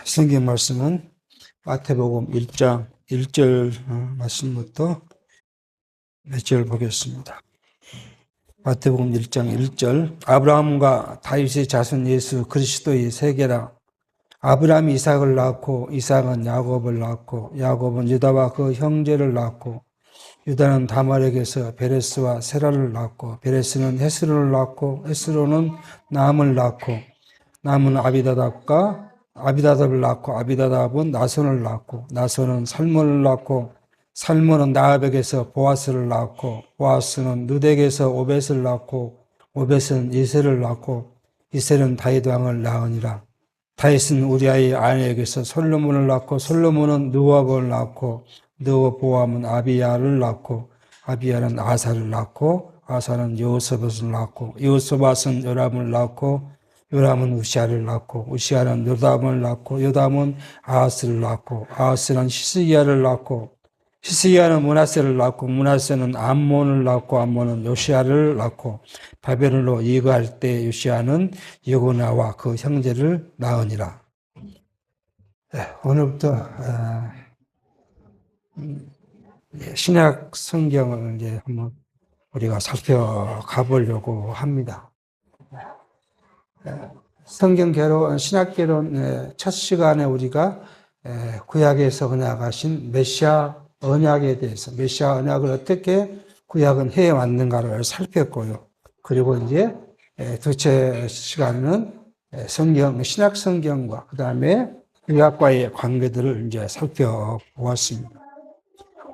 성경 말씀은 마태복음 1장 1절 말씀부터 몇 절 보겠습니다. 마태복음 1장 1절 아브라함과 다윗의 자손 예수 그리스도의 세계라. 아브라함이 이삭을 낳고 이삭은 야곱을 낳고 야곱은 유다와 그 형제를 낳고 유다는 다말에게서 베레스와 세라를 낳고 베레스는 헤스론을 낳고 헤스론은 남을 낳고 남은 아비다답을 낳고 아비다답은 나손을 낳고 나손은 살몬을 낳고 살몬은 나압에게서 보아스를 낳고 보아스는 느덱에서 오벳을 낳고 오벳은 이새를 낳고 이새는 다윗 왕을 낳으니라. 다윗은 우리아의 아내에게서 솔로몬을 낳고 솔로몬은 느와복을 낳고 느와보암은 아비야를 낳고 아비야는 아사를 낳고 아사는 여호사밧을 낳고 여호사밧은 요람을 낳고 요람은 우시아를 낳고 우시아는 요담을 낳고 요담은 아하스를 낳고 아하스는 히스기야를 낳고 히스기야는 므낫세를 낳고 므낫세는 암몬을 낳고 암몬은 요시아를 낳고 바벨론으로 이거할 때 요시아는 여고나와 그 형제를 낳으니라. 오늘부터 신약 성경을 이제 한번 우리가 살펴가 보려고 합니다. 성경개론, 신약개론 첫 시간에 우리가 구약에서 언약하신 메시아 언약에 대해서 메시아 언약을 어떻게 구약은 해왔는가를 살폈고요. 그리고 이제 두째 시간은 신약 성경과 그 다음에 구약과의 관계들을 이제 살펴보았습니다.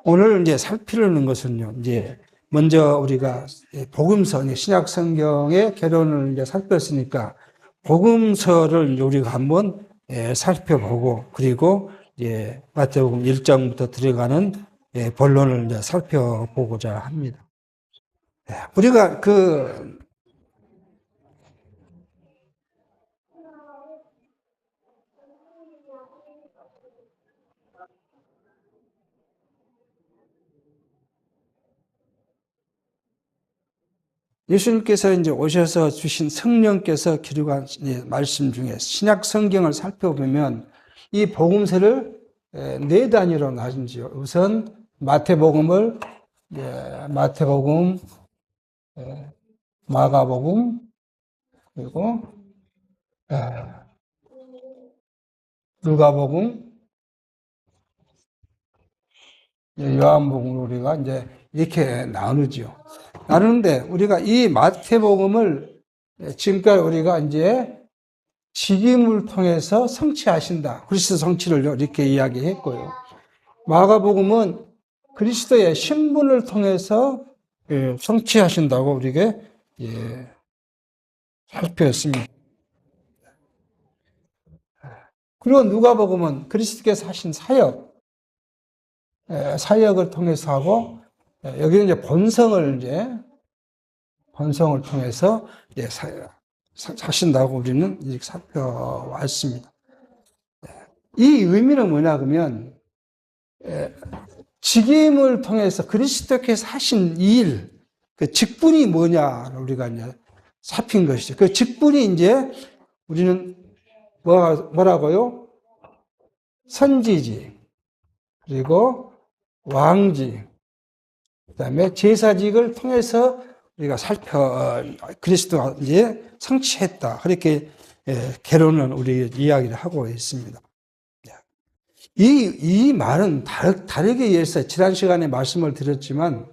오늘 이제 살피려는 것은요, 이제 먼저 우리가 복음서, 신약 성경의 개론을 이제 살폈으니까 복음서를 우리가 한번 살펴보고 그리고 이제 마태복음 1장부터 들어가는 본론을 이제 살펴보고자 합니다. 우리가 예수님께서 이제 오셔서 주신 성령께서 기록한 말씀 중에 신약 성경을 살펴보면 이 복음서를 네 단위로 나누지요. 우선 마태복음, 마가복음, 그리고 누가복음, 요한복음을 우리가 이제 이렇게 나누죠. 나누는데 우리가 이 마태복음을 지금까지 우리가 이제 직임을 통해서 성취하신다. 그리스도 성취를 이렇게 이야기했고요. 마가복음은 그리스도의 신분을 통해서 성취하신다고 우리가 살펴봤습니다. 그리고 누가복음은 그리스도께서 하신 사역을 통해서 하고 여기는 이제 본성을 통해서 사신다고 우리는 이렇게 살펴왔습니다. 이 의미는 뭐냐 그러면 직임을 통해서 그리스도께서 하신 일, 그 직분이 뭐냐를 우리가 이제 살핀 것이죠. 그 직분이 이제 우리는 뭐라고요? 선지지, 그리고 왕지, 그 다음에 제사직을 통해서 우리가 그리스도가 이제 성취했다. 그렇게 개론은 우리 이야기를 하고 있습니다. 이 말은 다르게 이해해서 지난 시간에 말씀을 드렸지만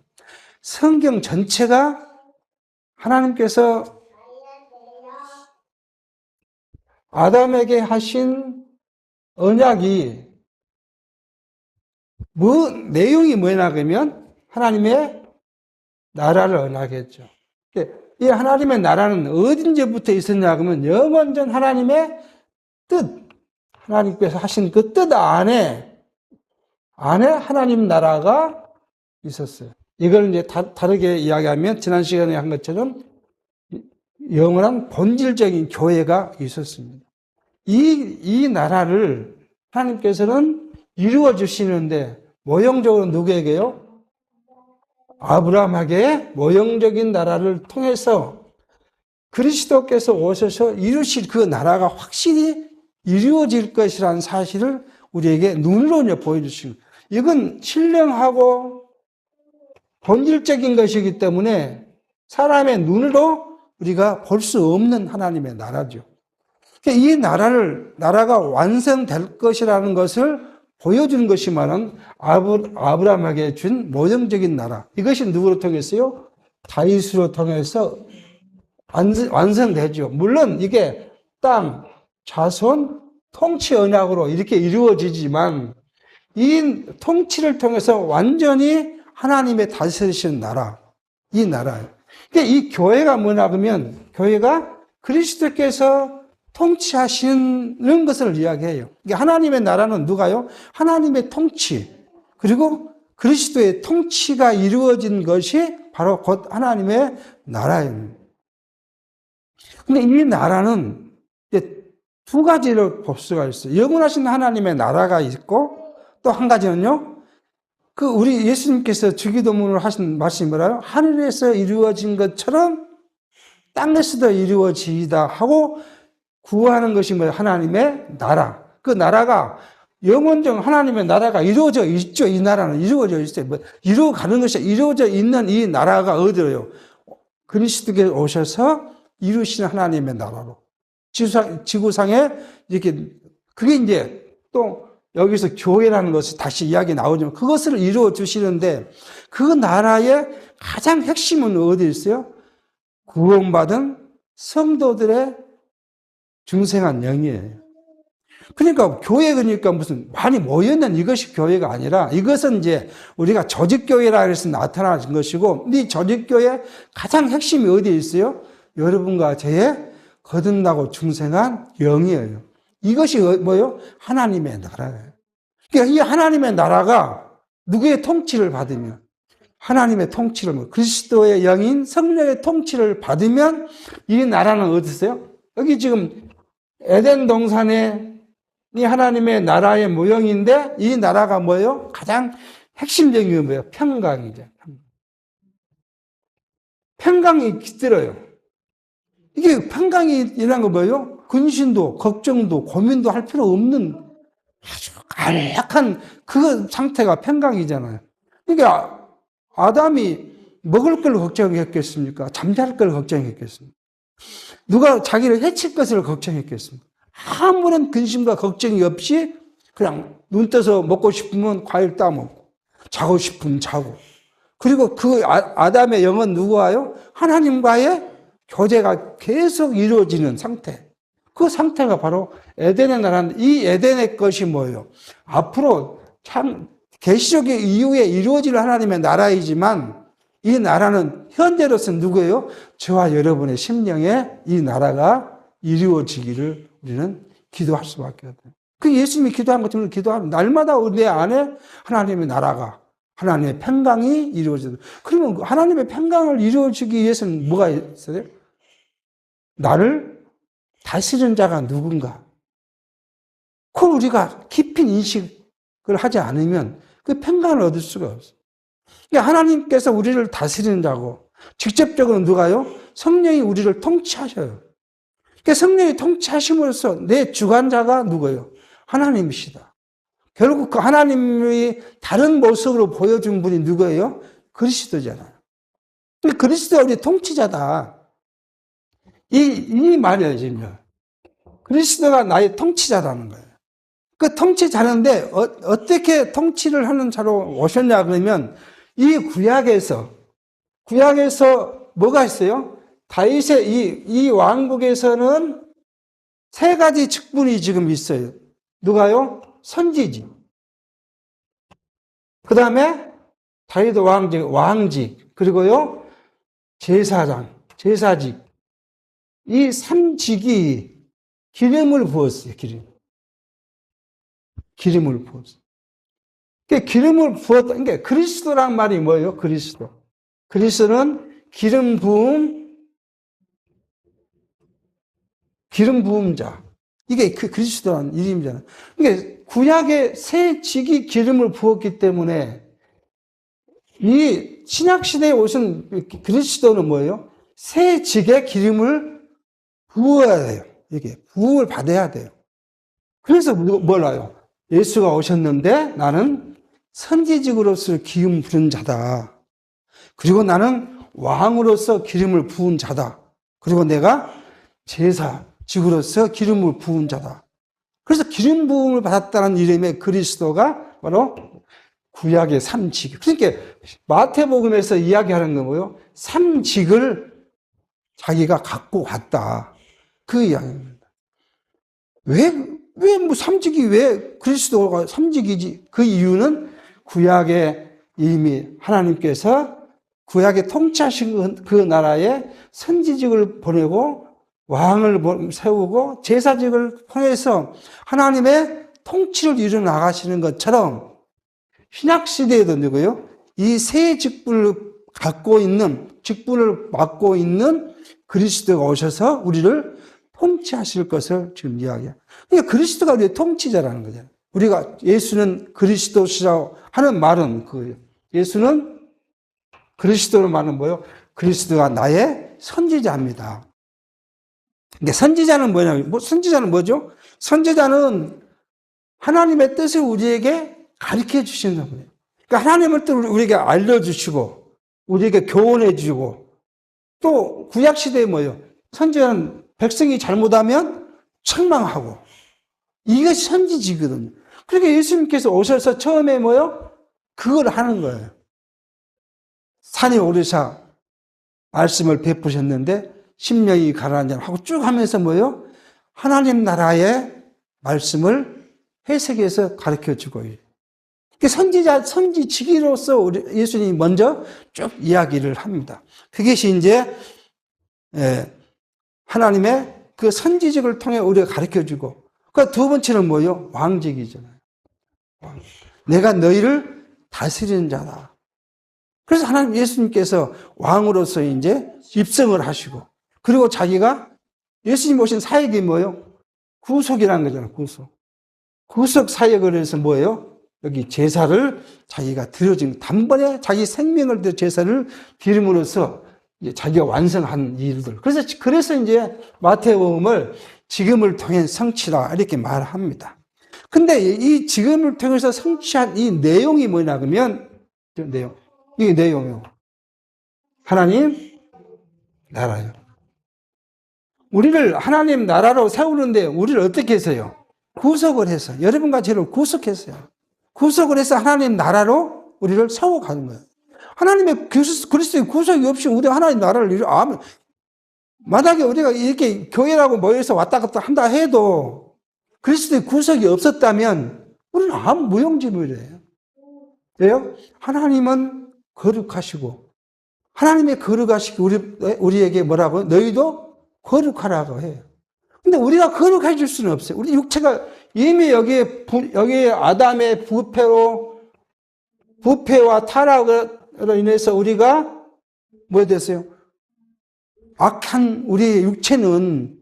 성경 전체가 하나님께서 아담에게 하신 언약이 내용이 뭐냐 그러면 하나님의 나라를 언약했죠. 이 하나님의 나라는 어딘지부터 있었냐 그러면 영원전 하나님의 뜻, 하나님께서 하신 그 뜻 안에 하나님 나라가 있었어요. 이걸 이제 다르게 이야기하면 지난 시간에 한 것처럼 영원한 본질적인 교회가 있었습니다. 이 나라를 하나님께서는 이루어 주시는데 모형적으로 누구에게요? 아브라함에게 모형적인 나라를 통해서 그리스도께서 오셔서 이루실 그 나라가 확실히 이루어질 것이라는 사실을 우리에게 눈으로 보여주시는 거예요. 이건 신령하고 본질적인 것이기 때문에 사람의 눈으로 우리가 볼 수 없는 하나님의 나라죠. 이 나라가 완성될 것이라는 것을 보여주는 것이만은 아브라함에게 준 모형적인 나라. 이것이 누구로 통해서요? 다윗으로 통해서 완성되죠. 물론 이게 땅, 자손, 통치 언약으로 이렇게 이루어지지만 이 통치를 통해서 완전히 하나님의 다스리시는 나라, 이 나라예요. 이 교회가 뭐냐 그러면 교회가 그리스도께서 통치하시는 것을 이야기해요. 하나님의 나라는 누가요? 하나님의 통치, 그리고 그리스도의 통치가 이루어진 것이 바로 곧 하나님의 나라예요. 근데 이 나라는 두 가지로 볼 수가 있어요. 영원하신 하나님의 나라가 있고 또 한 가지는요. 우리 예수님께서 주기도문을 하신 말씀이 뭐라요? 하늘에서 이루어진 것처럼 땅에서도 이루어지이다 하고 구하는 것이 뭐예요? 하나님의 나라. 그 나라가 영원적 하나님의 나라가 이루어져 있죠. 이 나라는 이루어져 있어요. 이루어가는 것이 이루어져 있는 이 나라가 어디로요? 그리스도께서 오셔서 이루시는 하나님의 나라로. 지구상에 이렇게 그게 이제 또 여기서 교회라는 것이 다시 이야기 나오지만 그것을 이루어 주시는데 그 나라의 가장 핵심은 어디 있어요? 구원받은 성도들의 중생한 영이에요. 그러니까 그러니까 무슨 많이 모였는 이것이 교회가 아니라 이것은 이제 우리가 조직교회라 해서 나타나는 것이고 이 조직교회 가장 핵심이 어디에 있어요? 여러분과 저의 거듭나고 중생한 영이에요. 이것이 뭐예요? 하나님의 나라예요. 그러니까 이 하나님의 나라가 누구의 통치를 받으면 하나님의 통치를 그리스도의 영인 성령의 통치를 받으면 이 나라는 어디 있어요? 여기 지금 에덴 동산에 이 하나님의 나라의 모형인데 이 나라가 뭐예요? 가장 핵심적인 게 뭐예요? 평강이죠. 평강이 깃들어요. 이게 평강이라는 거 뭐예요? 근심도, 걱정도, 고민도 할 필요 없는 아주 안락한 그 상태가 평강이잖아요. 그러니까 아담이 먹을 걸 걱정했겠습니까? 잠잘 걸 걱정했겠습니까? 누가 자기를 해칠 것을 걱정했겠습니까? 아무런 근심과 걱정이 없이 그냥 눈 떠서 먹고 싶으면 과일 따먹고 자고 싶으면 자고 그리고 그 아담의 영은 누구와요? 하나님과의 교제가 계속 이루어지는 상태. 그 상태가 바로 에덴의 나라인데 이 에덴의 것이 뭐예요? 앞으로 참 계시적 이후에 이루어질 하나님의 나라이지만 이 나라는 현재로서는 누구예요? 저와 여러분의 심령에 이 나라가 이루어지기를 우리는 기도할 수밖에 없어요. 그 예수님이 기도한 것처럼 기도하는 날마다 내 안에 하나님의 나라가 하나님의 평강이 이루어져요. 그러면 하나님의 평강을 이루어지기 위해서는 뭐가 있어요? 나를 다스리는 자가 누군가? 그걸 우리가 깊이 인식을 하지 않으면 그 평강을 얻을 수가 없어요. 그러니까 하나님께서 우리를 다스리는 자고 직접적으로 누가요? 성령이 우리를 통치하셔요. 그러니까 성령이 통치하심으로써 내 주관자가 누구예요? 하나님이시다. 결국 그 하나님이 다른 모습으로 보여준 분이 누구예요? 그리스도잖아요. 근데 그리스도가 우리 통치자다. 이 말이에요, 지금. 그리스도가 나의 통치자라는 거예요. 그 통치자인데, 어떻게 통치를 하는 자로 오셨냐, 그러면, 이 구약에서 뭐가 있어요? 다윗의 이 왕국에서는 세 가지 직분이 지금 있어요. 누가요? 선지지. 그 다음에 다윗 왕직, 그리고요, 제사직. 이 3직이 기름을 부었어요, 기름을 부었어요. 그러니까 기름을 부었다. 그러니까 그리스도란 말이 뭐예요? 그리스도는 기름 부음자. 이게 그 그리스도라는 이름이잖아요. 그러니까 구약의 새 직이 기름을 부었기 때문에 이 신약시대에 오신 그리스도는 뭐예요? 새 직의 기름을 부어야 돼요. 이게 부음을 받아야 돼요. 그래서 몰라요. 예수가 오셨는데 나는 선지직으로서 기름 부른 자다. 그리고 나는 왕으로서 기름을 부은 자다. 그리고 내가 제사직으로서 기름을 부은 자다. 그래서 기름 부음을 받았다는 이름의 그리스도가 바로 구약의 삼직. 그러니까 마태복음에서 이야기하는 건 뭐예요? 삼직을 자기가 갖고 갔다. 그 이야기입니다. 뭐 삼직이 왜 그리스도가 삼직이지? 그 이유는 구약에 이미 하나님께서 구약에 통치하신 그 나라에 선지직을 보내고 왕을 세우고 제사직을 통해서 하나님의 통치를 이루어 나가시는 것처럼 신약시대에도 누구요? 이 새 직분을 맡고 있는 그리스도가 오셔서 우리를 통치하실 것을 지금 이야기해요. 그러니까 그리스도가 우리의 통치자라는 거잖아요. 우리가 예수는 그리스도시라고 하는 말은 그예요. 예수는 그리스도로 말은 뭐예요? 그리스도가 나의 선지자입니다. 근데 선지자는 뭐냐면, 선지자는 뭐죠? 선지자는 하나님의 뜻을 우리에게 가르쳐 주시는 거예요. 그러니까 하나님의 뜻을 우리에게 알려주시고, 우리에게 교훈해 주시고, 또 구약시대에 뭐예요? 선지자는 백성이 잘못하면 책망하고, 이것이 선지지거든요. 그러니까 예수님께서 오셔서 처음에 뭐예요? 그걸 하는 거예요. 산에 오르사 말씀을 베푸셨는데, 심령이 가라앉아 하고 쭉 하면서 뭐예요? 하나님 나라의 말씀을 해석해서 가르쳐 주고, 선지직으로서 예수님이 먼저 쭉 이야기를 합니다. 그것이 이제, 하나님의 그 선지직을 통해 우리가 가르쳐 주고, 그 두 번째는 뭐예요? 왕직이잖아요. 내가 너희를 다스리는 자다. 그래서 하나님 예수님께서 왕으로서 이제 입성을 하시고, 그리고 자기가 예수님 오신 사역이 뭐예요? 구속이라는 거잖아요, 구속. 구속 사역을 해서 뭐예요? 여기 제사를 자기가 드려진, 단번에 자기 생명을 들여 제사를 드림으로써 자기가 완성한 일들. 그래서 이제 마태복음을 지금을 통한 성취라 이렇게 말합니다. 근데 이 지금을 통해서 성취한 이 내용이 뭐냐 그러면, 이 내용이요. 하나님 나라요. 우리를 하나님 나라로 세우는데 우리를 어떻게 했어요? 구속을 해서, 여러분과 저를 구속했어요. 구속을 해서 하나님 나라로 우리를 세워가는 거예요. 하나님의 그리스도의 구속이 없이 우리 하나님 나라를 만약에 우리가 이렇게 교회라고 모여서 왔다 갔다 한다 해도 그리스도의 구속이 없었다면 우리는 아무 무용지물이에요. 왜요? 하나님은 거룩하시고, 하나님의 거룩하시고 우리에게 뭐라고? 너희도 거룩하라고 해요. 근데 우리가 거룩해 줄 수는 없어요. 우리 육체가 이미 여기에 아담의 부패와 타락으로 인해서 우리가 뭐 됐어요? 악한 우리의 육체는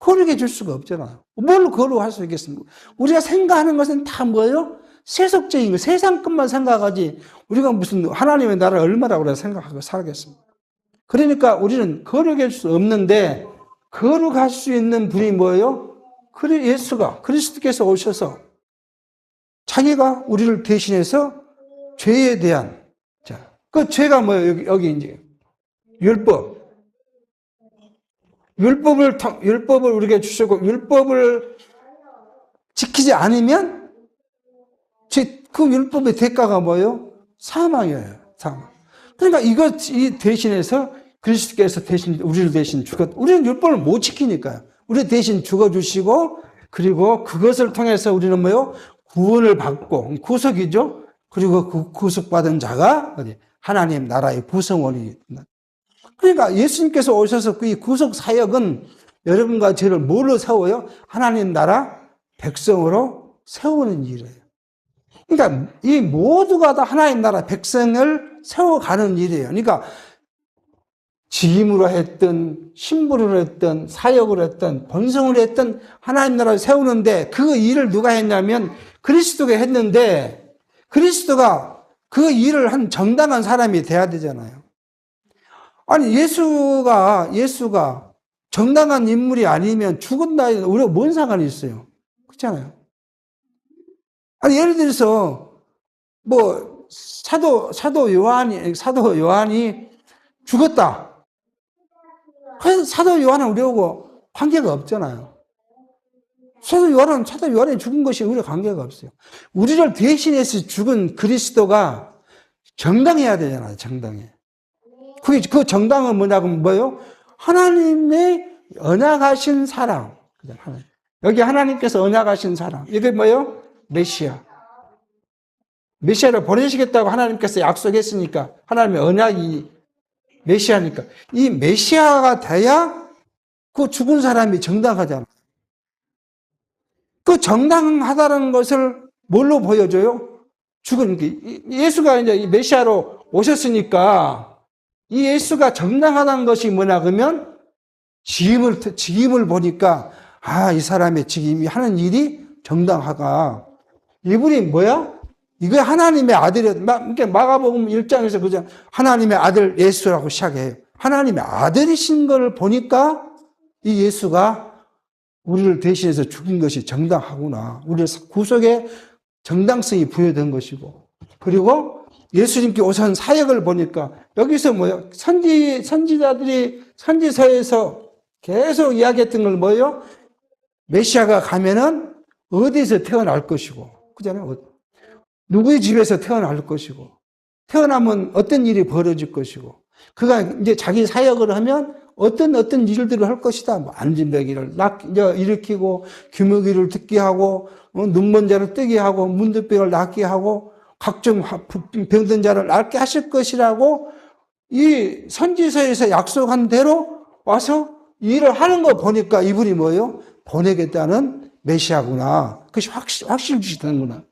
거룩해 줄 수가 없잖아요. 뭘로 거룩할 수 있겠습니까? 우리가 생각하는 것은 다 뭐예요? 세속적인 거, 세상 것만 생각하지, 우리가 무슨 하나님의 나라를 얼마나 우리가 생각하고 살겠습니까? 그러니까 우리는 거룩할 수 없는데, 거룩할 수 있는 분이 뭐예요? 예수가, 그리스도께서 오셔서 자기가 우리를 대신해서 죄에 대한, 그 죄가 뭐예요? 여기 이제 율법을 우리에게 주시고, 율법을 지키지 않으면 그 율법의 대가가 뭐예요? 사망이에요. 사망. 그러니까 이 대신해서 그리스도께서 대신 우리를 대신 우리는 율법을 못 지키니까요. 우리 대신 죽어주시고, 그리고 그것을 통해서 우리는 뭐요? 구원을 받고, 구속이죠. 그리고 그 구속받은 자가 하나님 나라의 구성원이. 그러니까 예수님께서 오셔서 그 구속 사역은 여러분과 저를 뭘로 세워요? 하나님 나라 백성으로 세우는 일이에요. 그러니까 이 모두가 다 하나님 나라 백성을 세워가는 일이에요. 그러니까 직임으로 했든 신부로 했든 사역을 했든 번성을 했든 하나님 나라를 세우는데, 그 일을 누가 했냐면 그리스도가 했는데, 그리스도가 그 일을 한 정당한 사람이 돼야 되잖아요. 아니 예수가 정당한 인물이 아니면 죽은 나이는 우리가 뭔 상관이 있어요? 그렇잖아요. 아니, 예를 들어서, 뭐, 사도 요한이 죽었다. 그래서 사도 요한은 우리하고 관계가 없잖아요. 사도 요한이 죽은 것이 우리와 관계가 없어요. 우리를 대신해서 죽은 그리스도가 정당해야 되잖아요, 정당해. 그 정당은 뭐냐고 뭐예요? 하나님의 언약하신 사랑. 여기 하나님께서 언약하신 사랑. 이게 뭐예요? 메시아. 메시아를 보내시겠다고 하나님께서 약속했으니까 하나님의 언약이 메시아니까 이 메시아가 돼야 그 죽은 사람이 정당하잖아. 그 정당하다는 것을 뭘로 보여줘요? 죽은 예수가 이제 이 메시아로 오셨으니까 이 예수가 정당하다는 것이 뭐냐 그러면 직임을 보니까 이 사람의 직임이 하는 일이 정당하가. 이분이 뭐야? 이게 하나님의 아들이야. 마가복음 1장에서 그죠? 하나님의 아들 예수라고 시작해요. 하나님의 아들이신 걸 보니까 이 예수가 우리를 대신해서 죽인 것이 정당하구나. 우리의 구속의 정당성이 부여된 것이고. 그리고 예수님께 오신 사역을 보니까 여기서 뭐예요? 선지자들이 선지서에서 계속 이야기했던 걸 뭐예요? 메시아가 가면은 어디서 태어날 것이고. 그잖아요. 누구의 집에서 태어날 것이고. 태어나면 어떤 일이 벌어질 것이고. 그가 이제 자기 사역을 하면 어떤 일들을 할 것이다. 뭐 안진뱅이를 일으키고 규모기를 듣게 하고 눈먼 자를 뜨게 하고 문둥병을 낫게 하고 각종 병든 자를 낫게 하실 것이라고 이 선지서에서 약속한 대로 와서 일을 하는 거 보니까 이분이 뭐예요? 보내겠다는 메시아구나. 그것이 확실해지는구나.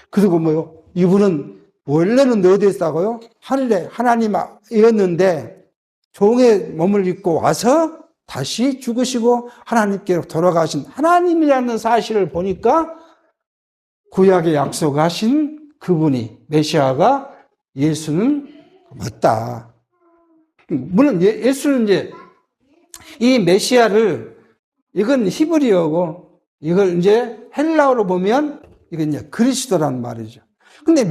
그리고 뭐요? 이분은 원래는 어디에 있다고요? 하늘에 하나님이었는데 종의 몸을 입고 와서 다시 죽으시고 하나님께로 돌아가신 하나님이라는 사실을 보니까 구약에 약속하신 그분이 메시아가 예수는 맞다. 물론 예수는 이제 이 메시아를 이건 히브리어고 이걸 이제 헬라어로 보면 이건 이제 그리스도라는 말이죠. 근데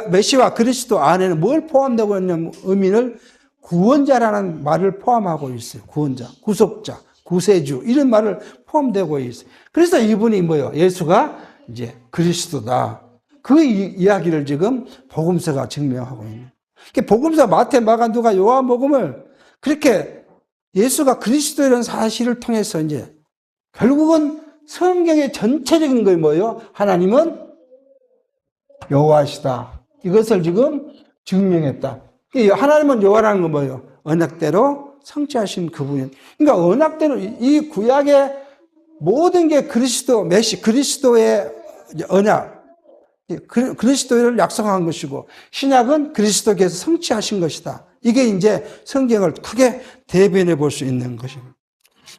메시아와 그리스도 안에는 뭘 포함되고 있냐면 의미를 구원자라는 말을 포함하고 있어요. 구원자, 구속자, 구세주 이런 말을 포함되고 있어요. 그래서 이분이 뭐예요? 예수가 이제 그리스도다. 그 이야기를 지금 복음서가 증명하고 있는. 복음서 마태, 마가, 누가, 요한복음을 그렇게 예수가 그리스도라는 사실을 통해서 이제 결국은 성경의 전체적인 걸 뭐예요? 하나님은 여호와시다. 이것을 지금 증명했다. 하나님은 여호와라는 건 뭐예요? 언약대로 성취하신 그분이. 그러니까 언약대로 이 구약의 모든 게 그리스도의 언약, 그리스도를 약속한 것이고 신약은 그리스도께서 성취하신 것이다. 이게 이제 성경을 크게 대변해 볼 수 있는 것입니다.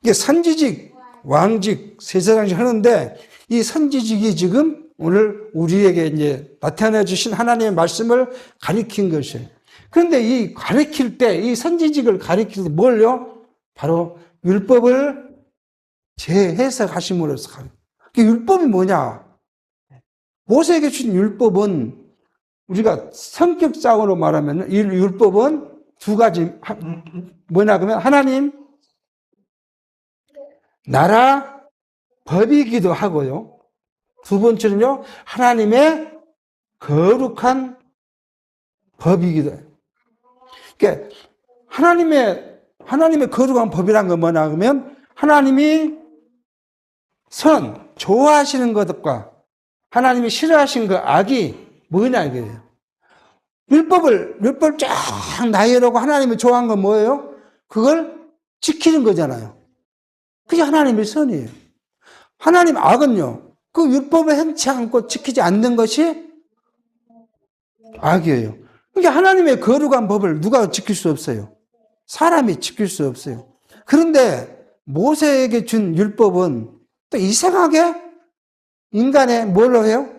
이게 선지직, 왕직, 세사장직 하는데 이 선지직이 지금 오늘 우리에게 이제 나타내 주신 하나님의 말씀을 가리킨 것이에요. 그런데 이 가리킬 때, 이 선지직을 가리킬 때 뭘요? 바로 율법을 재해석하심으로써 가리킵니다. 율법이 뭐냐? 모세에게 주신 율법은 우리가 성격상으로 말하면 이 율법은 두 가지 뭐냐 그러면 하나님 나라 법이기도 하고요. 두 번째는요, 하나님의 거룩한 법이기도 해요. 그러니까 하나님의 거룩한 법이란 건 뭐냐 하면 하나님이 좋아하시는 것과 하나님이 싫어하시는 그 악이 뭐냐 이거예요. 율법을 쫙 나열하고 하나님이 좋아하는 건 뭐예요? 그걸 지키는 거잖아요. 그게 하나님의 선이에요. 하나님 악은요. 그 율법을 행치 않고 지키지 않는 것이 악이에요. 그러니까 하나님의 거룩한 법을 누가 지킬 수 없어요. 사람이 지킬 수 없어요. 그런데 모세에게 준 율법은 또 이상하게 인간의 뭘로 해요?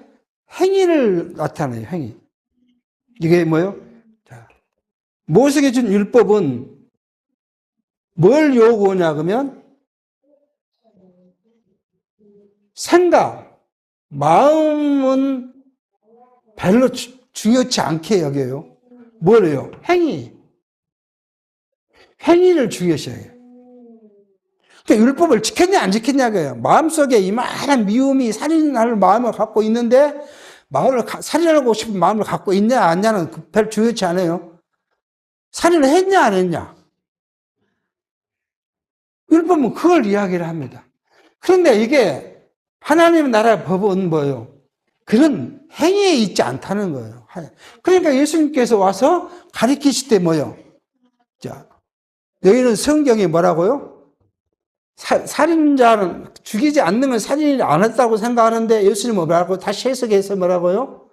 행위를 나타내요. 행위. 이게 뭐예요? 모세에게 준 율법은 뭘 요구하냐 그러면 생각, 마음은 별로 중요치 않게 여겨요. 뭐래요? 행위를 중요시 여겨요. 그러니까 율법을 지켰냐 안 지켰냐고요. 마음속에 이만한 미움이 살인할 마음을 갖고 있는데 살인하고 싶은 마음을 갖고 있냐 아니냐는 별 중요치 않아요. 살인을 했냐 안 했냐. 율법은 그걸 이야기를 합니다. 그런데 이게 하나님의 나라의 법은 뭐예요? 그런 행위에 있지 않다는 거예요. 그러니까 예수님께서 와서 가르치실 때 뭐예요? 자, 너희는 성경에 뭐라고요? 살인자는 죽이지 않는 건 살인이 안 했다고 생각하는데 예수님은 뭐라고 다시 해석해서 뭐라고요?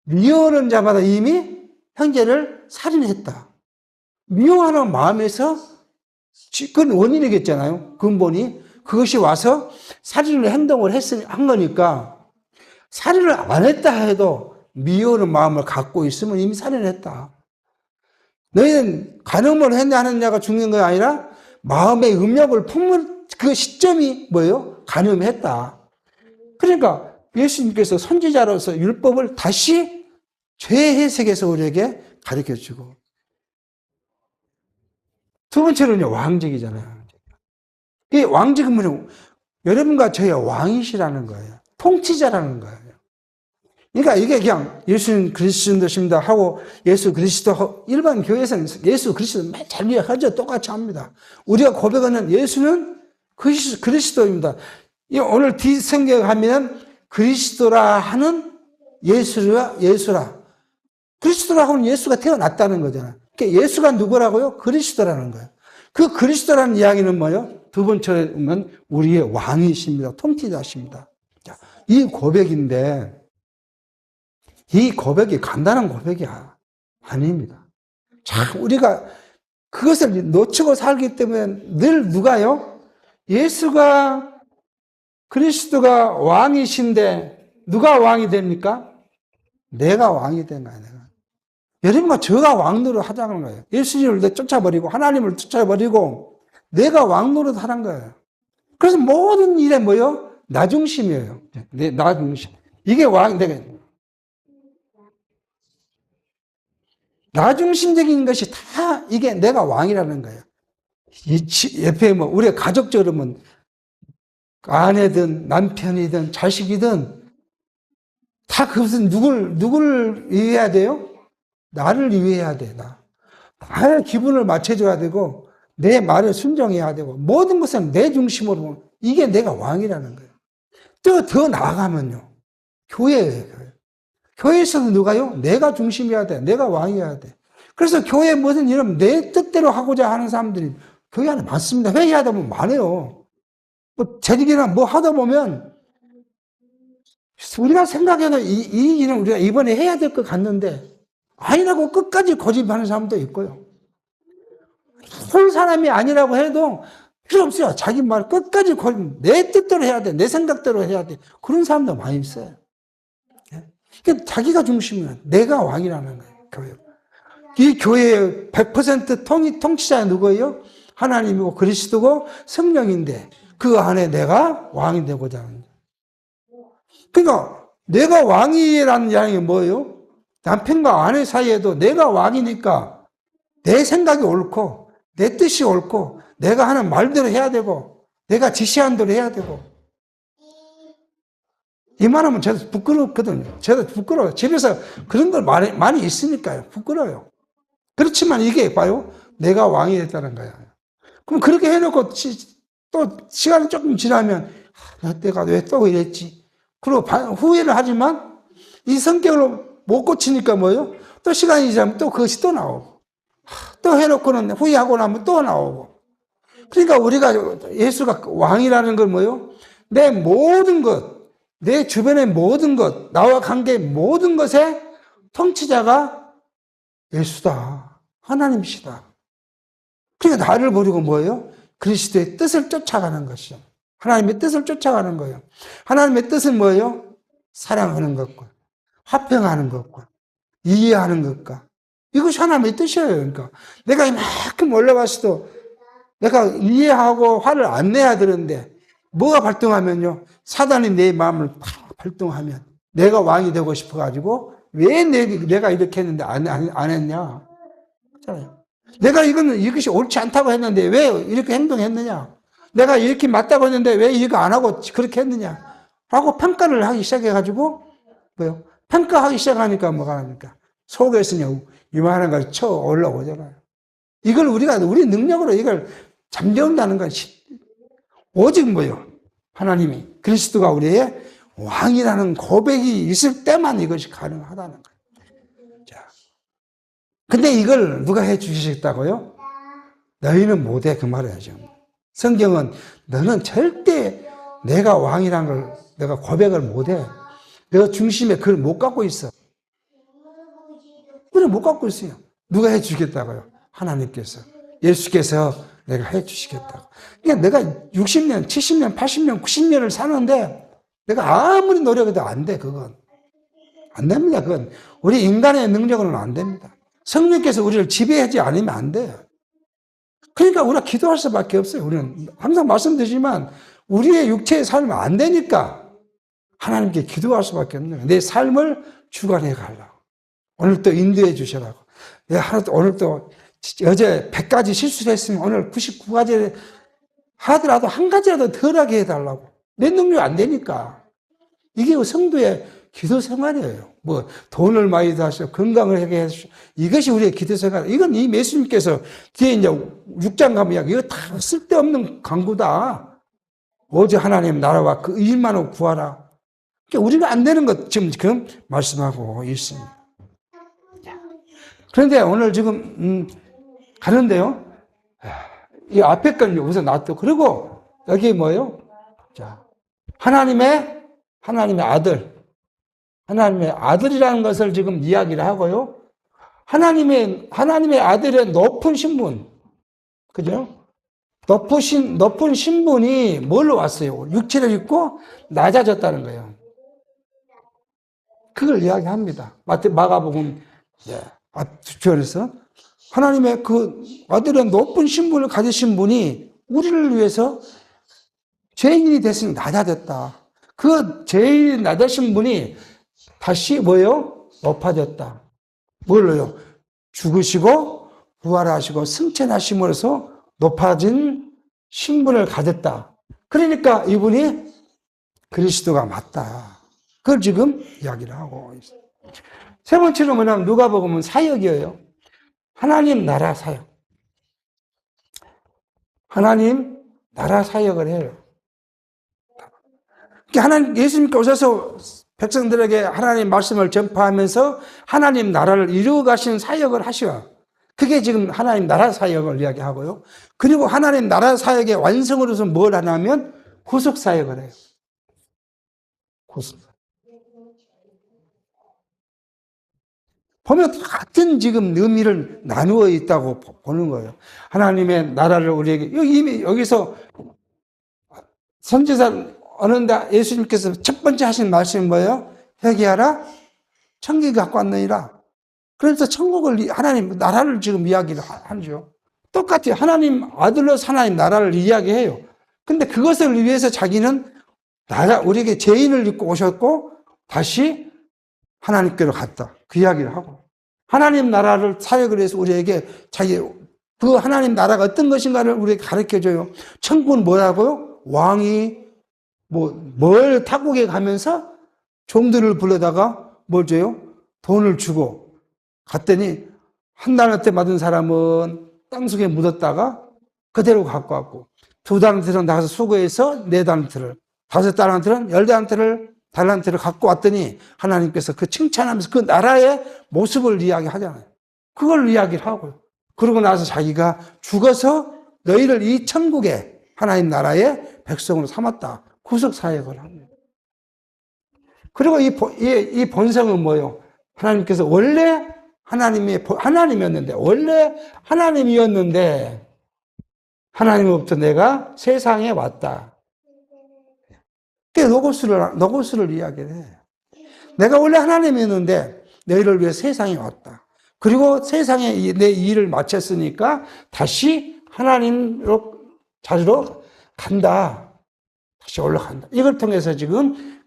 미워하는 자마다 이미 형제를 살인했다. 미워하는 마음에서 그건 원인이겠잖아요. 근본이. 그것이 와서 살인을 행동을 한 거니까 살인을 안 했다 해도 미워하는 마음을 갖고 있으면 이미 살인을 했다. 너희는 간음을 했냐 안 했냐가 중요한 게 아니라 마음의 음욕을 품은 그 시점이 뭐예요? 간음했다. 그러니까 예수님께서 선지자로서 율법을 다시 재해석해서 우리에게 가르쳐주고 두 번째로는요, 왕직이잖아요. 이 왕직은 뭐냐? 여러분과 저의 왕이시라는 거예요. 통치자라는 거예요. 그러니까 이게 그냥 예수는 그리스도십니다 하고 예수 그리스도 일반 교회에서는 예수 그리스도 잘 이해하죠. 똑같이 합니다. 우리가 고백하는 예수는 그리스도입니다. 오늘 뒷성경 하면 그리스도라 하는 예수라. 그리스도라 하는 예수가 태어났다는 거잖아요. 그러니까 예수가 누구라고요? 그리스도라는 거예요. 그 그리스도라는 이야기는 뭐예요? 두 번째는 우리의 왕이십니다. 통치자십니다. 자, 이 고백인데 이 고백이 간단한 고백이 아닙니다. 자, 우리가 그것을 놓치고 살기 때문에 늘 누가요? 예수가 그리스도가 왕이신데 누가 왕이 됩니까? 내가 왕이 된 거야, 내가. 여러분과 저가 왕 노릇 하자는 거예요. 예수님을 쫓아버리고 하나님을 쫓아버리고 내가 왕 노릇 하는 거예요. 그래서 모든 일에 뭐요? 나 중심이에요. 나 중심. 이게 나 중심적인 것이 다 이게 내가 왕이라는 거예요. 옆에 우리가 가족적으로 아내든 남편이든 자식이든 다 그것은 누굴 위해야 돼요? 나를 위해야 돼, 나의 기분을 맞춰줘야 되고, 내 말을 순종해야 되고, 모든 것은 내 중심으로, 이게 내가 왕이라는 거예요. 또 더 나아가면요, 교회예요. 교회에서도 누가요? 내가 중심이어야 돼. 내가 왕이어야 돼. 그래서 교회에 무슨 이런 내 뜻대로 하고자 하는 사람들이 교회 안에 많습니다. 회의하다 보면 많아요. 재직이나 하다 보면, 우리가 생각해도 이 일은 우리가 이번에 해야 될 것 같는데, 아니라고 끝까지 고집하는 사람도 있고요. 할 사람이 아니라고 해도 필요 없어요. 자기 말 끝까지 내 뜻대로 해야 돼. 내 생각대로 해야 돼. 그런 사람도 많이 있어요. 그러니까 자기가 중심이야. 내가 왕이라는 거예요. 교회. 이 교회의 100% 통치자 누구예요? 하나님이고 그리스도고 성령인데 그 안에 내가 왕이 되고자 하는 거예요. 그러니까 내가 왕이라는 이야기가 뭐예요? 남편과 아내 사이에도 내가 왕이니까 내 생각이 옳고 내 뜻이 옳고 내가 하는 말대로 해야 되고 내가 지시한 대로 해야 되고 이 말하면 저도 부끄럽거든요. 저도 부끄러워요. 집에서 그런 걸 많이 있으니까요. 부끄러워요. 그렇지만 이게 봐요. 내가 왕이 됐다는 거야. 그럼 그렇게 해놓고 또 시간이 조금 지나면 내가 왜 또 이랬지? 그리고 후회를 하지만 이 성격을 못 고치니까 뭐예요? 또 시간이 지나면 또 그것이 또 나오고 또 해놓고는 후회하고 나면 또 나오고 그러니까 우리가 예수가 왕이라는 건 뭐예요? 내 모든 것, 내 주변의 모든 것, 나와 관계 모든 것의 통치자가 예수다. 하나님이시다. 그러니까 나를 버리고 뭐예요? 그리스도의 뜻을 쫓아가는 것이요. 하나님의 뜻을 쫓아가는 거예요. 하나님의 뜻은 뭐예요? 사랑하는 것과 화평하는 것과 이해하는 것과 이것이 하나님의 뜻이에요. 그러니까 내가 이만큼 올라가서도 내가 이해하고 화를 안 내야 되는데 뭐가 발동하면요. 사단이 내 마음을 발동하면 내가 왕이 되고 싶어가지고 왜 내가 이렇게 했는데 안 했냐. 그렇잖아요. 내가 이것이 옳지 않다고 했는데 왜 이렇게 행동했느냐. 내가 이렇게 맞다고 했는데 왜 이거 안 하고 그렇게 했느냐. 라고 평가를 하기 시작해가지고 뭐요? 평가하기 시작하니까 뭐가 합니까? 속에서는 이만한 걸 쳐 올라오잖아요. 이걸 우리 능력으로 이걸 잠재운다는 것이 오직 뭐요? 하나님이 그리스도가 우리의 왕이라는 고백이 있을 때만 이것이 가능하다는 거예요. 자, 근데 이걸 누가 해 주시겠다고요? 너희는 못해 그 말이죠. 성경은 너는 절대 내가 왕이라는 걸 내가 고백을 못해. 내가 중심에 그걸 못 갖고 있어. 그걸 못 갖고 있어요. 누가 해 주겠다고요? 하나님께서. 예수께서 내가 해 주시겠다고. 그러니까 내가 60년, 70년, 80년, 90년을 사는데 내가 아무리 노력해도 안 돼, 그건. 안 됩니다, 그건. 우리 인간의 능력으로는 안 됩니다. 성령께서 우리를 지배하지 않으면 안 돼요. 그러니까 우리가 기도할 수밖에 없어요. 우리는 항상 말씀드리지만 우리의 육체의 삶은 안 되니까 하나님께 기도할 수밖에 없는 거예요. 내 삶을 주관해 가려고. 오늘 또 인도해 주시라고. 오늘 또 어제 100가지 실수를 했으면 오늘 99가지 하더라도 한 가지라도 덜하게 해달라고. 내 능력이 안 되니까. 이게 성도의 기도 생활이에요. 뭐 돈을 많이 다시고 건강을 하게 해서 이것이 우리의 기도 생활. 이건 이 예수님께서 뒤에 이제 6장 가면 이거 다 쓸데없는 강구다. 오직 하나님 나라와 그 일만을 구하라. 그러니까 우리가 안 되는 것 지금 말씀하고 있습니다. 그런데 오늘 지금 가는데요. 이 앞에 건 우선 놔둬. 그리고 여기 뭐예요? 자, 하나님의 아들. 하나님의 아들이라는 것을 지금 이야기를 하고요. 하나님의 아들의 높은 신분. 그죠? 높은 신분이 뭘로 왔어요? 육체를 입고 낮아졌다는 거예요. 그걸 이야기합니다. 마가복음 앞편에서 하나님의 그 아들의 높은 신분을 가지신 분이 우리를 위해서 죄인이 됐으니 낮아졌다. 그 죄인이 낮아진 분이 다시 뭐예요? 높아졌다. 뭘로요? 죽으시고 부활하시고 승천하심으로써 높아진 신분을 가졌다. 그러니까 이분이 그리스도가 맞다. 그걸 지금 이야기를 하고 있어요. 세 번째로 뭐냐면 누가복음은 사역이에요. 하나님 나라 사역. 하나님 나라 사역을 해요. 하나님, 예수님께 오셔서 백성들에게 하나님 말씀을 전파하면서 하나님 나라를 이루어 가신 사역을 하셔. 그게 지금 하나님 나라 사역을 이야기하고요. 그리고 하나님 나라 사역의 완성으로서 뭘 하냐면 구속 사역을 해요. 구속. 보면 같은 지금 의미를 나누어 있다고 보는 거예요. 하나님의 나라를 우리에게 이미 여기서 선지자 어느데 예수님께서 첫 번째 하신 말씀이 뭐예요? 회개하라, 천국이 갖고 왔느니라. 그래서 천국을 하나님 나라를 지금 이야기를 하죠. 똑같이 하나님 아들로서 하나님 나라를 이야기해요. 근데 그것을 위해서 자기는 우리에게 죄인을 입고 오셨고 다시 하나님께로 갔다. 그 이야기를 하고 하나님 나라를 사역을 해서 우리에게 그 하나님 나라가 어떤 것인가를 우리에게 가르쳐줘요. 천국은 뭐라고요? 왕이 뭘 타국에 가면서 종들을 불러다가 뭘 줘요? 돈을 주고 갔더니 한 달한테 받은 사람은 땅속에 묻었다가 그대로 갖고 왔고 두 달한테는 나가서 수고해서 네 달한테를 다섯 달한테는 10달한테를 갖고 왔더니 하나님께서 그 칭찬하면서 그 나라의 모습을 이야기하잖아요. 그걸 이야기를 하고요. 그러고 나서 자기가 죽어서 너희를 이 천국의 하나님 나라의 백성으로 삼았다. 구속 사역을 합니다. 그리고 이 본성은 뭐예요? 하나님께서 원래 하나님이었는데 원래 하나님이었는데 하나님으로부터 내가 세상에 왔다. 그게 노고스를 이야기를 해. 내가 원래 하나님이었는데 너희를 위해 세상에 왔다. 그리고 세상에 내 일을 마쳤으니까 다시 하나님으로 자리로 간다. 다시 올라간다. 이걸 통해서 지금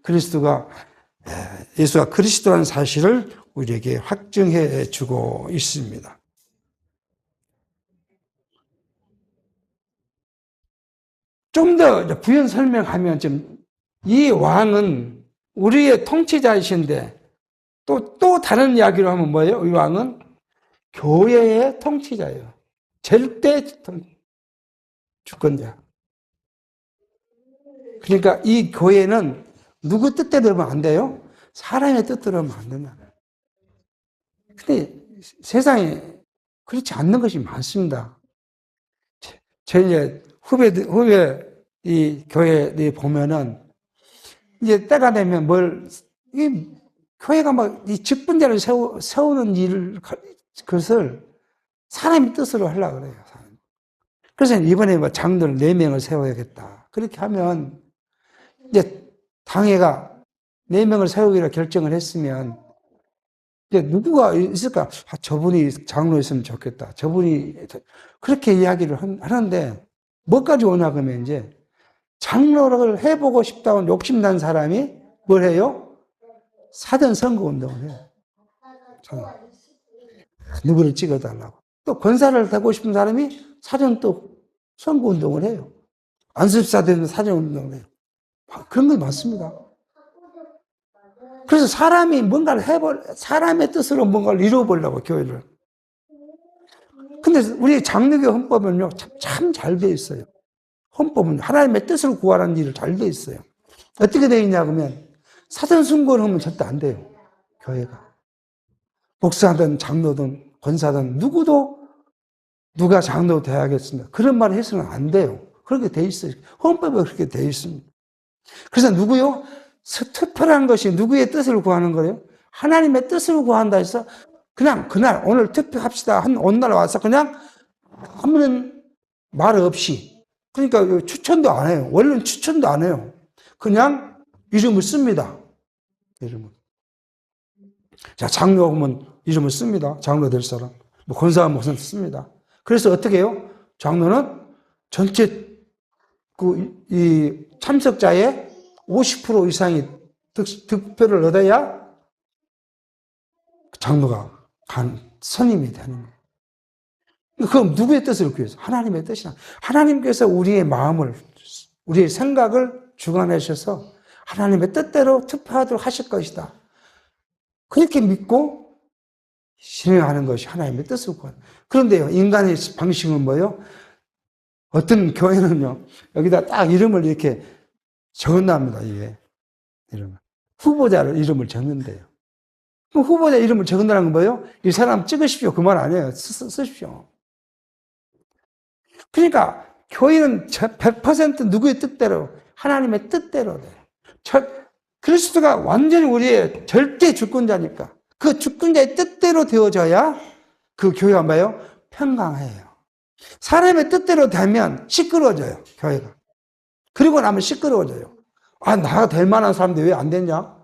예수가 그리스도라는 사실을 우리에게 확증해 주고 있습니다. 좀 더 부연 설명하면 이 왕은 우리의 통치자이신데 또 다른 이야기로 하면 뭐예요? 이 왕은 교회의 통치자예요. 절대 주권자. 그러니까 이 교회는 누구 뜻대로 하면 안 돼요? 사람의 뜻대로 하면 안 된다. 근데 세상에 그렇지 않는 것이 많습니다. 제 이제 후배 이 교회에 보면은 이제 때가 되면 이 교회가 막 이 직분자를 세우는 그것을 사람의 뜻으로 하려고 그래요. 그래서 이번에 뭐 장로를 4명을 세워야겠다. 그렇게 하면 이제 당회가 4명을 세우기로 결정을 했으면 이제 누구가 있을까? 저분이 장로였으면 좋겠다. 저분이 그렇게 이야기를 하는데 뭐까지 오나 그러면 이제 장로를 해보고 싶다고 욕심난 사람이 뭘 해요? 사전 선거 운동을 해요. 누구를 찍어달라고. 또 권사를 되고 싶은 사람이 사전 또 선거 운동을 해요. 안습사 되는 사전 운동을 해요. 그런 게 많습니다. 그래서 사람이 사람의 뜻으로 뭔가를 이루어보려고, 교회를. 근데 우리 장로교 헌법은요, 참 잘 돼 있어요. 헌법은 하나님의 뜻을 구하라는 일을 잘 돼 있어요. 어떻게 되어 있냐, 그러면, 사전 선거를 하면 절대 안 돼요. 교회가. 목사든 장로든 권사든 누가 장로 돼야겠습니다. 그런 말을 해서는 안 돼요. 그렇게 돼 있어요. 헌법에 그렇게 돼 있습니다. 그래서 누구요? 투표라는 것이 누구의 뜻을 구하는 거예요? 하나님의 뜻을 구한다 해서 그냥 그날 오늘 투표합시다. 어느 날 와서 그냥 아무런 말 없이, 그러니까 추천도 안 해요. 원래는 추천도 안 해요. 그냥 이름을 씁니다. 이름을. 자, 장로 오면 이름을 씁니다. 장로 될 사람. 뭐 권사 목사는 씁니다. 그래서 어떻게 해요? 장로는 전체 이 참석자의 50% 이상이 득표를 얻어야 장로가 선임이 되는 거예요. 그럼 누구의 뜻을 구해서? 하나님의 뜻이나. 하나님께서 우리의 마음을, 우리의 생각을 주관하셔서 하나님의 뜻대로 투표하도록 하실 것이다. 그렇게 믿고 실행하는 것이 하나님의 뜻을 구하는. 그런데요, 인간의 방식은 뭐예요? 어떤 교회는요, 여기다 딱 이름을 이렇게 적어납니다, 이게. 이름을. 후보자를 이름을 적는데요. 그럼 후보자 이름을 적는다는 건 뭐예요? 이 사람 찍으십시오. 그 말 아니에요. 쓰십시오. 그러니까, 교회는 100% 누구의 뜻대로, 하나님의 뜻대로 돼요. 그리스도가 완전히 우리의 절대 주권자니까, 그 주권자의 뜻대로 되어져야 그 교회가 뭐예요? 평강해요. 사람의 뜻대로 되면 시끄러워져요, 교회가. 그리고 나면 시끄러워져요. 나가 될 만한 사람인데 왜 안 됐냐?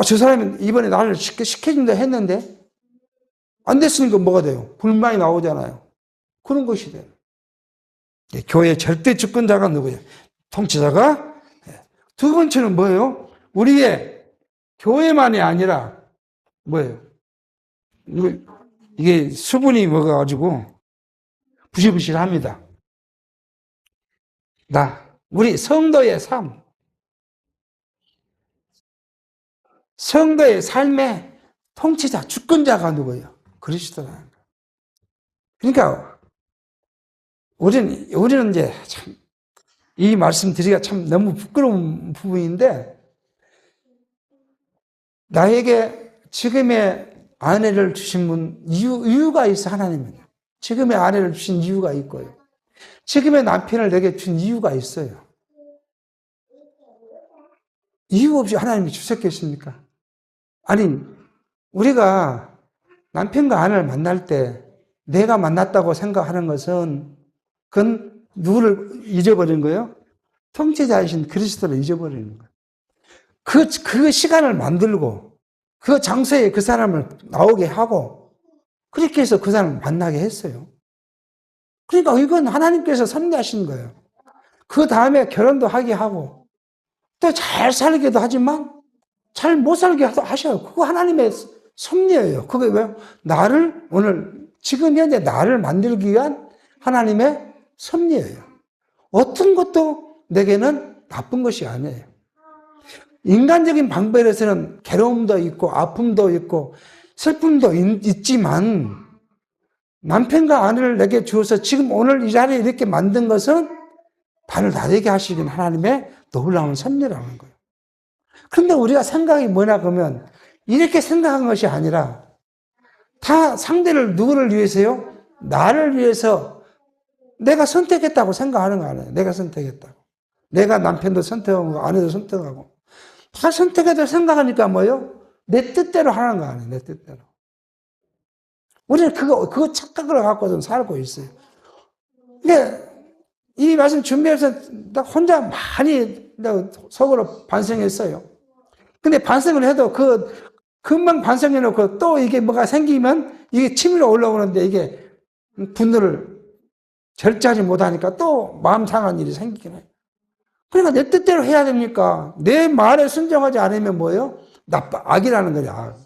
저 사람이 이번에 나를 시켜준다 했는데, 안 됐으니까 뭐가 돼요? 불만이 나오잖아요. 그런 것이 돼요. 교회의 절대 주권자가 누구예요? 통치자가. 두 번째는 뭐예요? 우리의 교회만이 아니라, 뭐예요? 이게 수분이 먹어가지고, 부실부실합니다. 우리 성도의 삶, 성도의 삶의 통치자, 주권자가 누구예요? 그리스도라는 거예요. 그러니까 우리는 이제 참 이 말씀 드리기가 참 너무 부끄러운 부분인데, 나에게 지금의 아내를 주신 분 이유가 있어. 하나님은 지금의 아내를 주신 이유가 있고요. 지금의 남편을 내게 준 이유가 있어요. 이유 없이 하나님이 주셨겠습니까? 아니, 우리가 남편과 아내를 만날 때 내가 만났다고 생각하는 것은 그건 누구를 잊어버린 거예요? 통치자이신 그리스도를 잊어버리는 거예요. 그 시간을 만들고 그 장소에 그 사람을 나오게 하고 그렇게 해서 그 사람을 만나게 했어요. 그러니까 이건 하나님께서 섭리하신 거예요. 그 다음에 결혼도 하게 하고 또 잘 살기도 하지만 잘 못 살게 하셔요. 그거 하나님의 섭리예요. 그게 왜요? 나를 오늘 지금 현재 나를 만들기 위한 하나님의 섭리예요. 어떤 것도 내게는 나쁜 것이 아니에요. 인간적인 방법에서는 괴로움도 있고 아픔도 있고 슬픔도 있지만 남편과 아내를 내게 주어서 지금 오늘 이 자리에 이렇게 만든 것은 발을 나대게 하시는 하나님의 놀라운 섭리라는 거예요. 그런데 우리가 생각이 뭐냐 그러면 이렇게 생각한 것이 아니라 다 상대를 누구를 위해서요? 나를 위해서 내가 선택했다고 생각하는 거 아니에요. 내가 선택했다고. 내가 남편도 선택하고 아내도 선택하고 다 선택해서 생각하니까 뭐예요? 내 뜻대로 하는 거 아니에요. 내 뜻대로. 우리는 그거 착각을 갖고 살고 있어요. 근데 이 말씀 준비해서 나 혼자 많이 속으로 반성했어요. 근데 반성을 해도 금방 반성해놓고 또 이게 뭐가 생기면 이게 치밀어 올라오는데 이게 분노를 절제하지 못하니까 또 마음 상한 일이 생기긴 해요. 그러니까 내 뜻대로 해야 됩니까? 내 말에 순종하지 않으면 뭐예요? 악이라는 거죠. 악.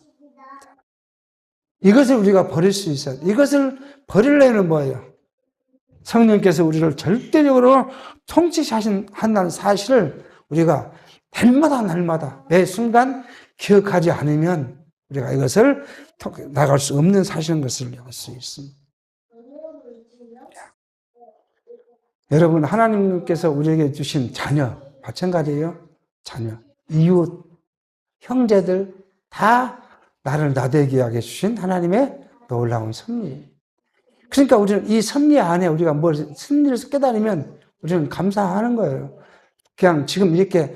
이것을 우리가 버릴 수 있어요. 이것을 버리려면 뭐예요? 성령께서 우리를 절대적으로 통치하신다는 사실을 우리가 날마다 매 순간 기억하지 않으면 우리가 이것을 나갈 수 없는 사실인 것을 알 수 있습니다. 여러분, 하나님께서 우리에게 주신 자녀, 마찬가지예요. 자녀, 이웃, 형제들 다 나를 나되게 하게 주신 하나님의 놀라운 섭리. 그러니까 우리는 이 섭리 안에 우리가 섭리를 깨달으면 우리는 감사하는 거예요. 그냥 지금 이렇게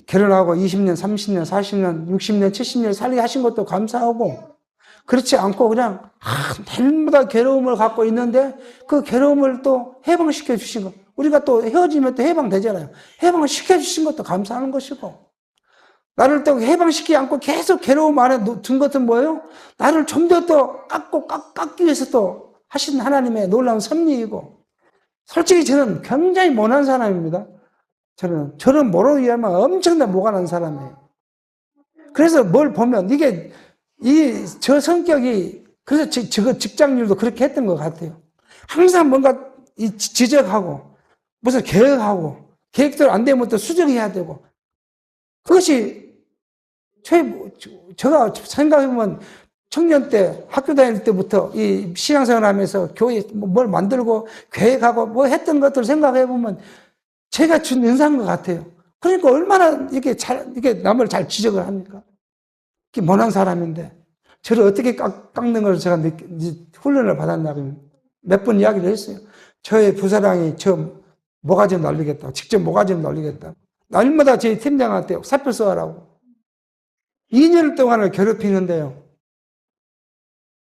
결혼하고 20년, 30년, 40년, 60년, 70년 살게 하신 것도 감사하고 그렇지 않고 그냥 날마다 괴로움을 갖고 있는데 그 괴로움을 또 해방시켜 주신 것. 우리가 또 헤어지면 또 해방되잖아요. 해방을 시켜 주신 것도 감사하는 것이고 나를 또 해방시키지 않고 계속 괴로움 안에 둔 것은 뭐예요? 나를 좀 더 또 깎기 위해서 또 하신 하나님의 놀라운 섭리이고 솔직히 저는 굉장히 모난 사람입니다. 저는 뭐로 의하면 엄청나게 모가난 사람이에요. 그래서 뭘 보면 저 성격이 그래서 저 직장일도 그렇게 했던 것 같아요. 항상 뭔가 지적하고 무슨 계획대로 안 되면 또 수정해야 되고 그것이 제가 생각해보면 청년 때 학교 다닐 때부터 이 신앙생활 하면서 교회 뭘 만들고 계획하고 뭐 했던 것들 생각해보면 제가 준 은사인 것 같아요. 그러니까 얼마나 이렇게 남을 잘 지적을 합니까? 이렇게 모난 사람인데 저를 어떻게 깎는 걸 제가 훈련을 받았냐면 몇 번 이야기를 했어요. 저의 부사장이 저 모가지 날리겠다. 직접 모가지 날리겠다. 날마다 저희 팀장한테 사표 써라고. 2년 동안을 괴롭히는데요.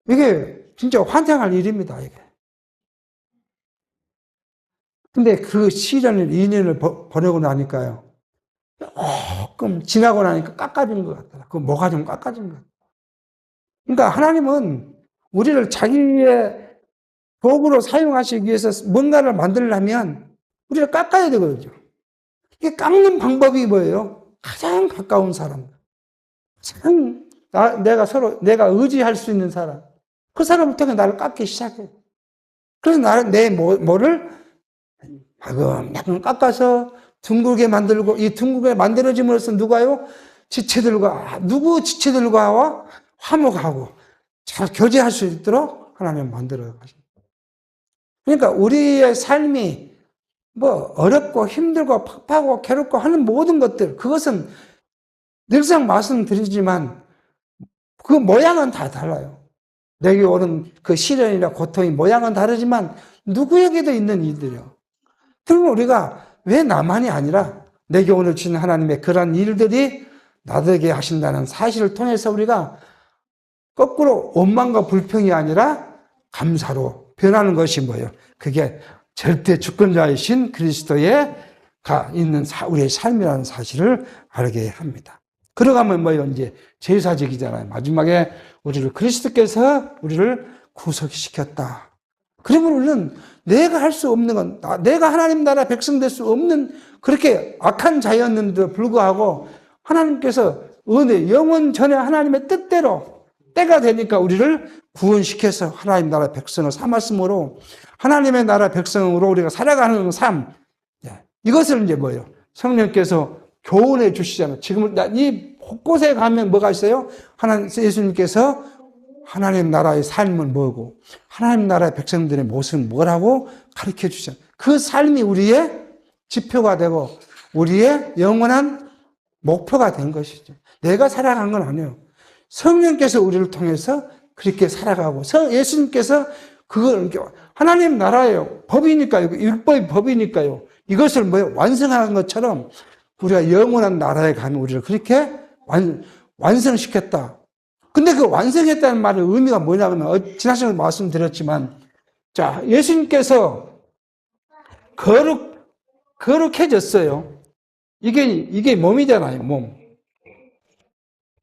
이게 진짜 환장할 일입니다, 이게. 근데 그 시련을 2년을 보내고 나니까요. 조금 지나고 나니까 깎아진 것 같더라. 그 뭐가 좀 깎아진 것 같더라. 그러니까 하나님은 우리를 자기의 도구로 사용하시기 위해서 뭔가를 만들려면 우리가 깎아야 되거든요. 이게 깎는 방법이 뭐예요? 가장 가까운 사람. 가장 내가 의지할 수 있는 사람. 그 사람을 통해 나를 깎기 시작해. 그래서 나는 내 뭐를 마금 깎아서 둥글게 만들고 이 둥글게 만들어짐으로써 누구 지체들과 화목하고 잘 교제할 수 있도록 하나님 만들어 가십니다. 그러니까 우리의 삶이 어렵고 힘들고 팍팍하고 괴롭고 하는 모든 것들 그것은 늘상 말씀드리지만 그 모양은 다 달라요. 내게 오는 그 시련이나 고통이 모양은 다르지만 누구에게도 있는 일들이요. 그러면 우리가 왜 나만이 아니라 내게 오늘 주신 하나님의 그런 일들이 나되게 하신다는 사실을 통해서 우리가 거꾸로 원망과 불평이 아니라 감사로 변하는 것이 뭐예요? 그게 절대 주권자이신 그리스도에 있는 우리의 삶이라는 사실을 알게 합니다. 그러가면 뭐예요? 이제 제사직이잖아요. 마지막에 우리를 그리스도께서 우리를 구속시켰다. 그러면 우리는 내가 할 수 없는 건, 내가 하나님 나라 백성 될 수 없는 그렇게 악한 자였는데도 불구하고 하나님께서 은혜, 영원 전에 하나님의 뜻대로 때가 되니까 우리를 구원시켜서 하나님 나라 백성을 삼았으므로 하나님의 나라 백성으로 우리가 살아가는 삶, 이것을 이제 뭐예요? 성령께서 교훈해 주시잖아요. 지금 이 곳곳에 가면 뭐가 있어요? 예수님께서 하나님 나라의 삶은 뭐고, 하나님 나라의 백성들의 모습은 뭐라고 가르쳐 주시잖아요. 그 삶이 우리의 지표가 되고, 우리의 영원한 목표가 된 것이죠. 내가 살아간 건 아니에요. 성령께서 우리를 통해서 그렇게 살아가고, 예수님께서 그걸, 하나님 나라예요. 법이니까요. 율법이 법이니까요. 이것을 완성한 것처럼 우리가 영원한 나라에 가면 우리를 그렇게 완성시켰다. 근데 그 완성했다는 말의 의미가 뭐냐면, 지난 시간에 말씀드렸지만, 자, 예수님께서 거룩해졌어요. 이게 몸이잖아요, 몸.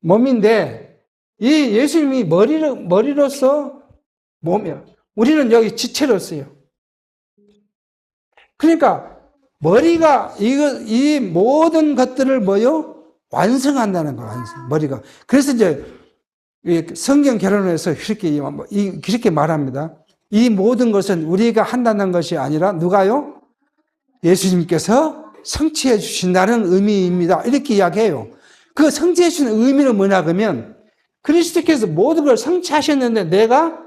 몸인데, 이 예수님이 머리로서 몸이야. 우리는 여기 지체로서요. 그러니까, 머리가, 이 모든 것들을 완성한다는 거야, 완성. 머리가. 그래서 이제, 성경 결론에서 그렇게 말합니다. 이 모든 것은 우리가 한다는 것이 아니라 누가요? 예수님께서 성취해 주신다는 의미입니다. 이렇게 이야기해요. 그 성취해 주시는 의미는 뭐냐 그러면 그리스도께서 모든 걸 성취하셨는데 내가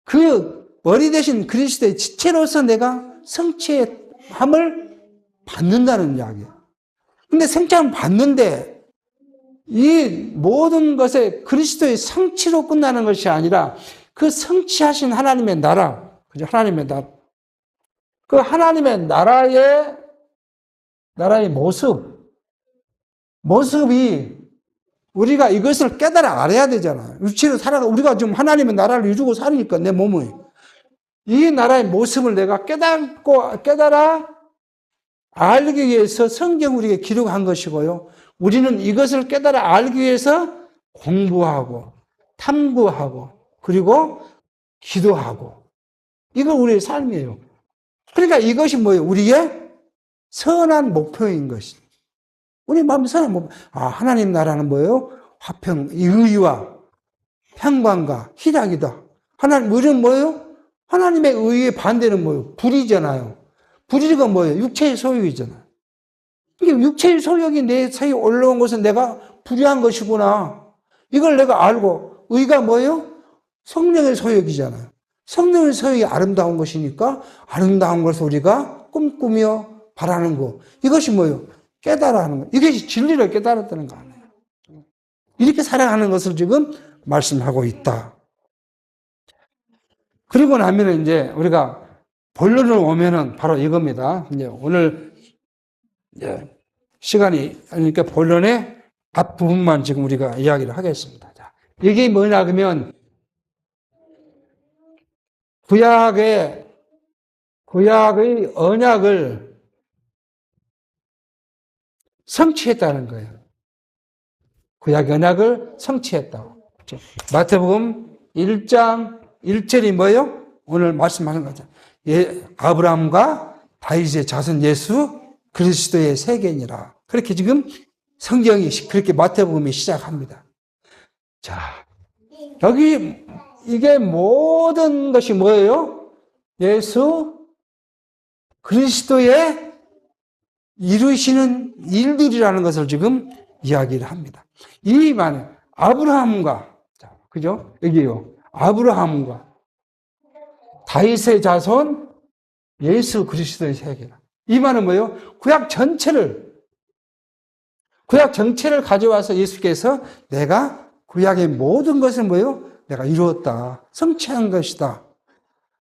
그 머리 대신 그리스도의 지체로서 내가 성취함을 받는다는 이야기예요. 근데 성취함을 받는데 이 모든 것에 그리스도의 성취로 끝나는 것이 아니라 그 성취하신 하나님의 나라, 그죠? 하나님의 나라. 그 하나님의 나라의 모습이 우리가 이것을 깨달아 알아야 되잖아요. 육체로 우리가 지금 하나님의 나라를 이루고 사니까 내 몸을. 이 나라의 모습을 내가 깨달아 알기 위해서 성경 우리에게 기록한 것이고요. 우리는 이것을 깨달아 알기 위해서 공부하고 탐구하고 그리고 기도하고 이거 우리의 삶이에요. 그러니까 이것이 뭐예요? 우리의 선한 목표인 것이. 우리 마음의 선한 목표. 하나님 나라는 뭐예요? 화평, 의와 평강과 희락이다. 우리는 뭐예요? 하나님의 의의 반대는 뭐예요? 불의잖아요. 불의가 뭐예요? 육체의 소유이잖아요. 이게 육체의 소욕이 내 사이에 올라온 것은 내가 불의한 것이구나. 이걸 내가 알고, 의가 뭐예요? 성령의 소욕이잖아요. 성령의 소욕이 아름다운 것이니까 아름다운 것을 우리가 꿈꾸며 바라는 거. 이것이 뭐예요? 깨달아 하는 거. 이것이 진리를 깨달았다는 거 아니에요. 이렇게 살아가는 것을 지금 말씀하고 있다. 그리고 나면 이제 우리가 본론을 오면은 바로 이겁니다. 이제 오늘 시간이 아니니까 본론의 앞부분만 지금 우리가 이야기를 하겠습니다. 자, 이게 뭐냐 그러면 구약의 언약을 성취했다는 거예요. 구약의 언약을 성취했다고. 마태복음 1장 1절이 뭐예요? 오늘 말씀하는 거죠. 아브라함과 다윗의 자손 예수 그리스도의 세계니라. 그렇게 지금 성경이 그렇게 마태복음이 시작합니다. 자, 여기 이게 모든 것이 뭐예요? 예수 그리스도의 이루시는 일들이라는 것을 지금 이야기를 합니다. 이 말은 아브라함과, 그죠? 여기요. 아브라함과 다윗의 자손 예수 그리스도의 세계라. 이 말은 뭐예요? 구약 전체를 가져와서 예수께서 내가 구약의 모든 것을 뭐예요? 내가 이루었다. 성취한 것이다.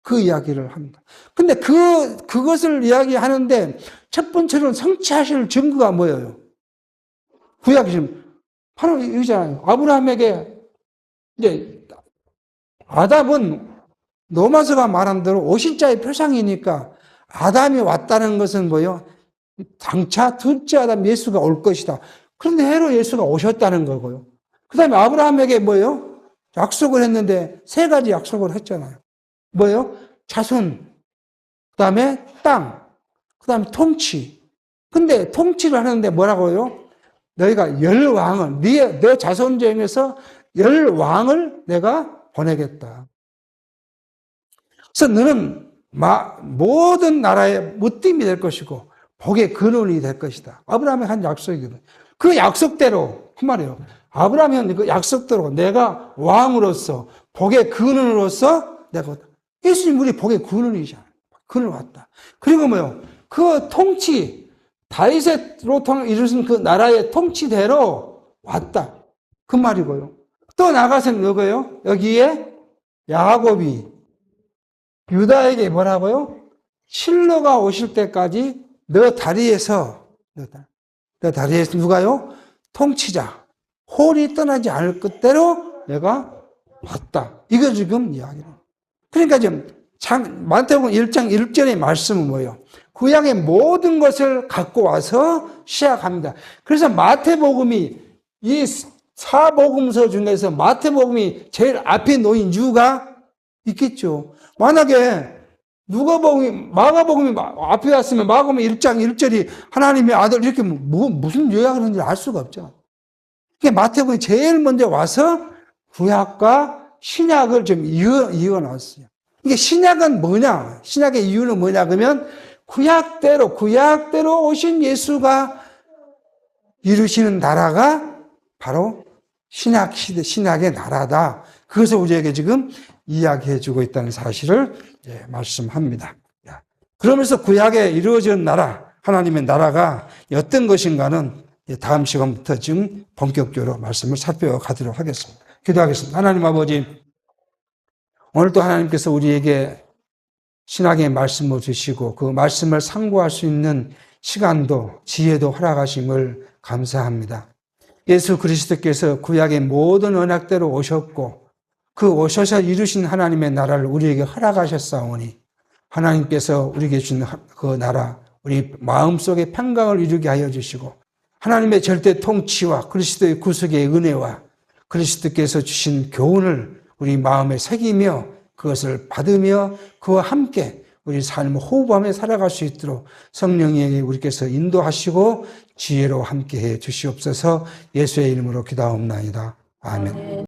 그 이야기를 합니다. 근데 그것을 이야기하는데 첫 번째로는 성취하실 증거가 뭐예요? 구약이 지금 바로 이잖아요. 아브라함에게 이제 아담은 로마서가 말한 대로 오실자의 표상이니까 아담이 왔다는 것은 뭐예요? 장차 둘째 아담 예수가 올 것이다. 그런데 해로 예수가 오셨다는 거고요. 그 다음에 아브라함에게 뭐예요? 약속을 했는데 세 가지 약속을 했잖아요. 뭐예요? 자손, 그 다음에 땅, 그 다음에 통치. 근데 통치를 하는데 뭐라고요? 너희가 10왕을, 내 자손 중에서 10왕을 내가 보내겠다. 그래서 너는 모든 나라의 무띠임이 될 것이고 복의 근원이 될 것이다. 아브라함이 한 약속이거든. 그 약속대로 한 말이에요. 아브라함이 그 약속대로 내가 왕으로서 복의 근원으로서 내가 예수님 우리 복의 근원이잖아요. 근원 왔다. 그리고 뭐요? 그 통치 다윗으로 이루신 그 나라의 통치대로 왔다. 그 말이고요. 또 나가서는 누구예요? 여기에 야곱이 유다에게 뭐라고요? 실로가 오실 때까지 너 다리에서 누가요? 통치자 홀이 떠나지 않을 것대로 내가 왔다. 이거 지금 이야기는. 그러니까 지금 마태복음 1장 1절의 말씀은 뭐예요? 구약의 모든 것을 갖고 와서 시작합니다. 그래서 마태복음이 이 사복음서 중에서 마태복음이 제일 앞에 놓인 이유가 있겠죠. 만약에 마가복음이 앞에 왔으면 마가복음 1장 1절이 하나님의 아들 이렇게 무슨 요약을 하는지 알 수가 없죠. 그러니까 마태복음이 제일 먼저 와서 구약과 신약을 좀 이어놨어요. 이게 신약은 뭐냐? 신약의 이유는 뭐냐? 그러면 구약대로 오신 예수가 이루시는 나라가 바로 신약의 나라다. 그것을 우리에게 지금 이야기해주고 있다는 사실을 말씀합니다. 그러면서 구약에 이루어진 나라, 하나님의 나라가 어떤 것인가는 다음 시간부터 지금 본격적으로 말씀을 살펴가도록 하겠습니다. 기도하겠습니다. 하나님 아버지, 오늘도 하나님께서 우리에게 신학의 말씀을 주시고 그 말씀을 상고할 수 있는 시간도 지혜도 허락하심을 감사합니다. 예수 그리스도께서 구약의 모든 언약대로 오셨고 그 오셔서 이루신 하나님의 나라를 우리에게 허락하셨사오니 하나님께서 우리에게 주신 그 나라, 우리 마음속에 평강을 이루게 하여 주시고 하나님의 절대 통치와 그리스도의 구속의 은혜와 그리스도께서 주신 교훈을 우리 마음에 새기며 그것을 받으며 그와 함께 우리 삶을 호흡하며 살아갈 수 있도록 성령이 우리께서 인도하시고 지혜로 함께해 주시옵소서. 예수의 이름으로 기도하옵나이다. 아멘.